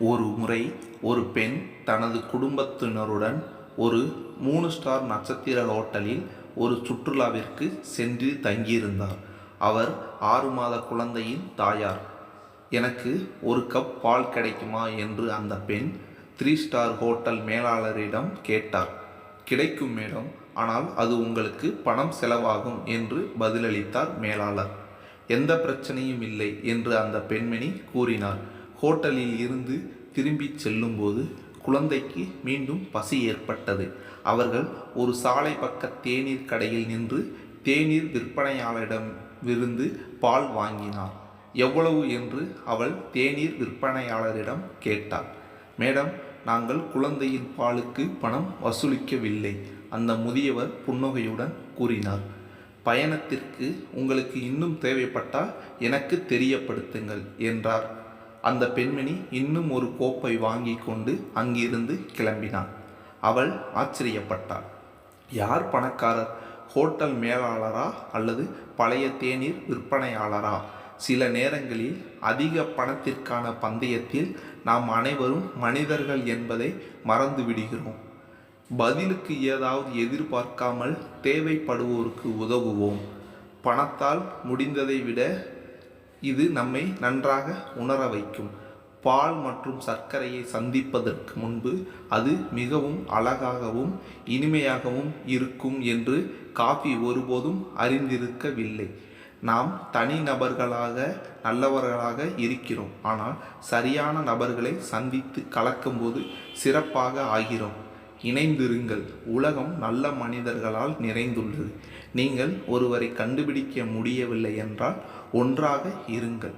ஒரு முறை ஒரு பெண் தனது குடும்பத்தினருடன் ஒரு 3 ஸ்டார் நட்சத்திர ஹோட்டலில் ஒரு சுற்றுலாவிற்கு சென்று தங்கியிருந்தார். அவர் 6 மாத குழந்தையின் தாயார். எனக்கு ஒரு கப் பால் கிடைக்குமா என்று அந்த பெண் 3 ஸ்டார் ஹோட்டல் மேலாளரிடம் கேட்டார். கிடைக்கும் மேடம், ஆனால் அது உங்களுக்கு பணம் செலவாகும் என்று பதிலளித்தார் மேலாளர். எந்த பிரச்சனையும் இல்லை என்று அந்த பெண்மணி கூறினார். ஹோட்டலில் இருந்து திரும்பிச் செல்லும்போது குழந்தைக்கு மீண்டும் பசி ஏற்பட்டது. அவர்கள் ஒரு சாலை பக்க தேநீர் கடையில் நின்று தேநீர் விற்பனையாளரிடமிருந்து பால் வாங்கினார். எவ்வளவு என்று அவள் தேநீர் விற்பனையாளரிடம் கேட்டாள். மேடம், நாங்கள் குழந்தையின் பாலுக்கு பணம் வசூலிக்கவில்லை, அந்த முதியவர் புன்னகையுடன் கூறினார். பயணத்திற்கு உங்களுக்கு இன்னும் தேவைப்பட்டால் எனக்கு தெரியப்படுத்துங்கள் என்றார். அந்த பெண்மணி இன்னும் ஒரு கோப்பை வாங்கி கொண்டு அங்கிருந்து கிளம்பினாள். அவள் ஆச்சரியப்பட்டாள். யார் பணக்காரர்? ஹோட்டல் மேலாளரா அல்லது பழைய தேநீர் விற்பனையாளரா? சில நேரங்களில் அதிக பணத்திற்கான பந்தயத்தில் நாம் அனைவரும் மனிதர்கள் என்பதை மறந்து விடுகிறோம். பதிலுக்கு ஏதாவது எதிர்பார்க்காமல் தேவைப்படுவோருக்கு உதவுவோம். பணத்தால் முடிந்ததை விட இது நம்மை நன்றாக உணர வைக்கும். பால் மற்றும் சர்க்கரையை சந்திப்பதற்கு முன்பு அது மிகவும் அழகாகவும் இனிமையாகவும் இருக்கும் என்று காஃபி ஒருபோதும் அறிந்திருக்கவில்லை. நாம் தனி நபர்களாக நல்லவர்களாக இருக்கிறோம், ஆனால் சரியான நபர்களை சந்தித்து கலக்கும்போது சிறப்பாக ஆகிறோம். இணைந்திருங்கள். உலகம் நல்ல மனிதர்களால் நிறைந்துள்ளது. நீங்கள் ஒருவரை கண்டுபிடிக்க முடியவில்லை என்றால் ஒன்றாக இருங்கள்.